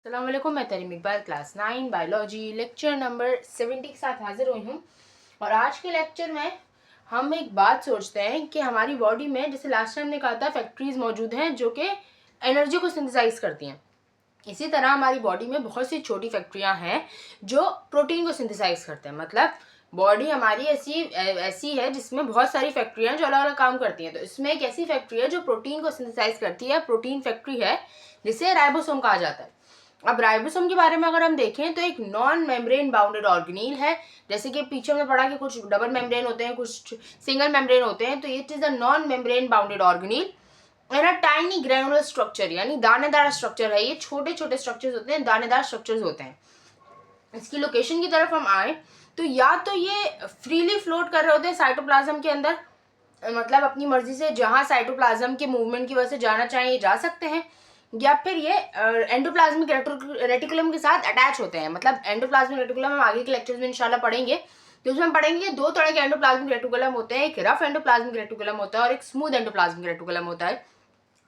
अस्सलाम वालेकुम, मैं Tareem Iqbal class 9 biology lecture number 70 के साथ हाजिर हुई हूँ। और आज के लेक्चर में हम एक बात सोचते हैं कि हमारी बॉडी में, जैसे लास्ट टाइम ने कहा था, फैक्ट्रीज मौजूद हैं जो कि एनर्जी को सिंथेसाइज करती हैं। इसी तरह हमारी बॉडी में बहुत सी छोटी फैक्ट्रियाँ हैं जो प्रोटीन को सिंथेसाइज करते हैं। मतलब बॉडी हमारी ऐसी है जिसमें बहुत सारी फैक्ट्रियाँ जो अलग अलग काम करती हैं। तो इसमें एक ऐसी फैक्ट्री है जो प्रोटीन को सिंथेसाइज करती है, प्रोटीन फैक्ट्री है, जिसे राइबोसोम कहा जाता है। अब राइबोसोम के बारे में अगर हम देखें तो एक नॉन मेम्ब्रेन बाउंडेड ऑर्गेनील है। जैसे कि पीछे में पढ़ा कि कुछ डबल मेम्ब्रेन होते हैं, कुछ सिंगल मेम्ब्रेन होते हैं। तो it is a non membrane bounded organelle and a tiny granular structure, यानी दानेदार स्ट्रक्चर है। ये छोटे छोटे स्ट्रक्चर्स होते हैं, दानेदार स्ट्रक्चर्स होते हैं। इसकी लोकेशन की तरफ हम आए तो या तो ये फ्रीली फ्लोट कर रहे होते हैं साइटोप्लाज्म के अंदर, मतलब अपनी मर्जी से जहाँ साइटोप्लाज्म के मूवमेंट की वजह से जाना चाहिए जा सकते हैं, या फिर ये एंडोप्लाज्मिक रेटिकुलम के साथ अटैच होते हैं। मतलब एंडोप्लाज्मिक रेटिकुलम हम आगे के लेक्चर्स में इंशाल्लाह पढ़ेंगे। तो उसमें हम पढ़ेंगे दो तरह के एंडोप्लाज्मिक रेटिकुलम होते हैं, एक रफ एंडोप्लाज्मिक रेटिकुलम होता है और एक स्मूथ एंडोप्लाज्मिक रेटिकुलम होता है।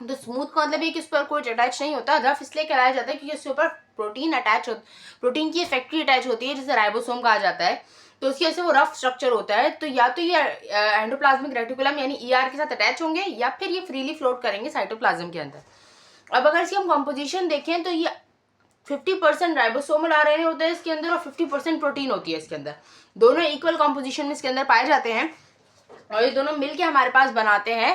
तो स्मूथ का मतलब ये कि उस पर कोई अटैच नहीं होता, रफ इसलिए कहलाया जाता है क्योंकि उसके ऊपर प्रोटीन की फैक्ट्री अटैच होती है जिसे राइबोसोम कहा जाता है। तो उसकी वजह से वो रफ स्ट्रक्चर होता है। तो या तो ये एंडोप्लाज्मिक रेटिकुलम यानी ईआर के साथ अटैच होंगे या फिर ये फ्रीली फ्लोट करेंगे साइटोप्लाज्म के अंदर। अब अगर इसकी हम कॉम्पोजिशन देखें तो ये 50% राइबोसोमल आरएनए होता है इसके अंदर और 50% प्रोटीन होती है इसके अंदर। दोनों इक्वल कॉम्पोजिशन में इसके अंदर पाए जाते हैं और ये दोनों मिलके हमारे पास बनाते हैं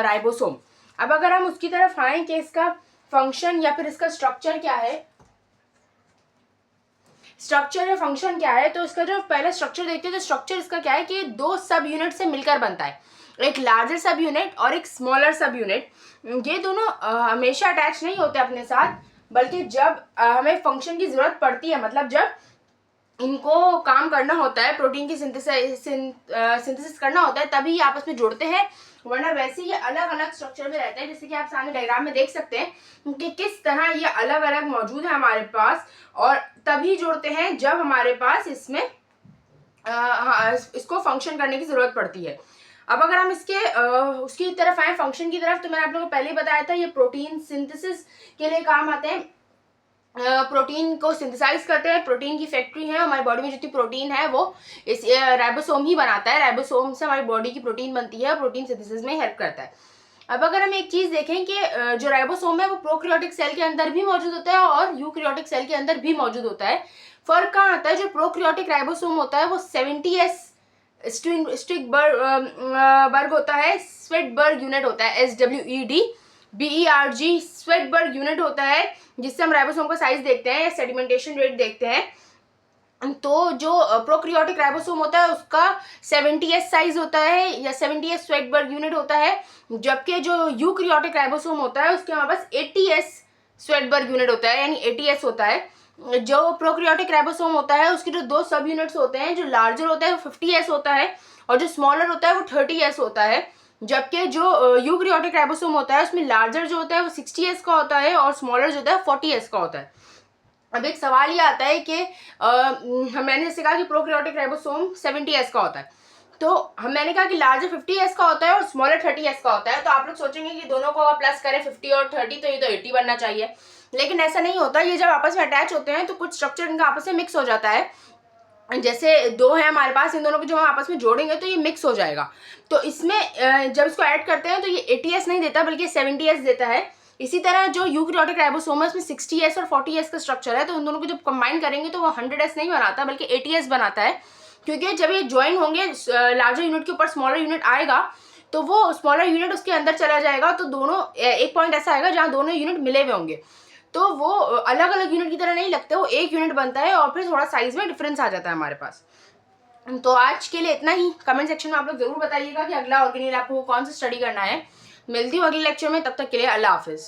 राइबोसोम। अब अगर हम उसकी तरफ आए कि इसका फंक्शन या फिर इसका स्ट्रक्चर क्या है, स्ट्रक्चर या फंक्शन क्या है, तो इसका जो पहले स्ट्रक्चर देखते हैं तो स्ट्रक्चर इसका क्या है कि दो सब यूनिट से मिलकर बनता है, एक लार्जर सब यूनिट और एक स्मॉलर सब यूनिट। ये दोनों हमेशा अटैच नहीं होते अपने साथ, बल्कि जब हमें फंक्शन की जरूरत पड़ती है, मतलब जब इनको काम करना होता है, प्रोटीन की सिंथेसिस करना होता है, तभी ये आपस में जुड़ते हैं। वरना वैसे ये अलग अलग स्ट्रक्चर में रहते हैं। जैसे कि आप सामने डायग्राम में देख सकते हैं कि किस तरह ये अलग अलग मौजूद है हमारे पास, और तभी जुड़ते हैं जब हमारे पास इसमें इसको फंक्शन करने की जरूरत पड़ती है। अब अगर हम इसके उसकी तरफ आए, फंक्शन की तरफ, तो मैंने आप लोगों को पहले ही बताया था ये प्रोटीन सिंथेसिस के लिए काम आते हैं। प्रोटीन को सिंथेसाइज करते हैं, प्रोटीन की फैक्ट्री है। हमारी बॉडी में जितनी प्रोटीन है वो इस राइबोसोम ही बनाता है। राइबोसोम से हमारी बॉडी की प्रोटीन बनती है, प्रोटीन सिंथेसिस में हेल्प करता है। अब अगर हम एक चीज देखें कि जो राइबोसोम है वो प्रोकैरियोटिक सेल के अंदर भी मौजूद होता है और यूकैरियोटिक सेल के अंदर भी मौजूद होता है। फर्क कहाँ आता है, जो प्रोकैरियोटिक राइबोसोम होता है वो 70S स्ट्रिकबर्ग होता है, स्वेटबर्ग यूनिट होता है, SWEDBERG स्वेटबर्ग यूनिट होता है, जिससे हम राइबोसोम का साइज देखते हैं, सेडिमेंटेशन रेट देखते हैं। तो जो प्रोकैरियोटिक राइबोसोम होता है उसका 70S साइज होता है या 70S स्वेटबर्ग यूनिट होता है, जबकि जो यूकैरियोटिक राइबोसोम होता है उसके हमारे पास 80S स्वेटबर्ग यूनिट होता है, यानी 80S होता है। जो प्रोकैरियोटिक राइबोसोम होता है उसके जो दो सब यूनिट्स होते हैं, जो लार्जर होता है वो 50S होता है और जो स्मॉलर होता है वो 30S होता है। जबकि जो यूकैरियोटिक राइबोसोम होता है उसमें लार्जर जो होता है वो 60S का होता है और स्मॉलर जो होता है 40S का होता है। अब एक सवाल ये आता है कि मैंने जैसे कहा कि प्रोकैरियोटिक राइबोसोम 70S का होता है, तो मैंने कहा कि लार्जर 50S का होता है और स्मॉलर 30S का होता है। तो आप लोग सोचेंगे कि दोनों को प्लस करें 50 और 30 तो ये तो 80 बनना चाहिए, लेकिन ऐसा नहीं होता। ये जब आपस में अटैच होते हैं तो कुछ स्ट्रक्चर इनका आपस में मिक्स हो जाता है। जैसे दो है हमारे पास, इन दोनों को जब हम आपस में जोड़ेंगे तो ये मिक्स हो जाएगा। तो इसमें जब इसको ऐड करते हैं तो ये 80S नहीं देता बल्कि 70S देता है। इसी तरह जो यूकैरियोटिक राइबोसोम है उसमें 60S और 40S का स्ट्रक्चर है, तो उन दोनों को जब कंबाइन करेंगे तो वो 100S नहीं बनाता बल्कि 80S बनाता है। क्योंकि जब ये ज्वाइन होंगे, लार्जर यूनिट के ऊपर स्मॉलर यूनिट आएगा तो वो स्मॉलर यूनिट उसके अंदर चला जाएगा, तो दोनों एक पॉइंट ऐसा आएगा जहाँ दोनों यूनिट मिले हुए होंगे, तो वो अलग अलग यूनिट की तरह नहीं लगते, वो एक यूनिट बनता है और फिर थोड़ा साइज में डिफरेंस आ जाता है हमारे पास। तो आज के लिए इतना ही। कमेंट सेक्शन में आप लोग जरूर बताइएगा कि अगला ऑर्गेनील आपको कौन सा स्टडी करना है। मिलती हूँ अगले लेक्चर में, तब तक के लिए अल्लाह हाफिज़।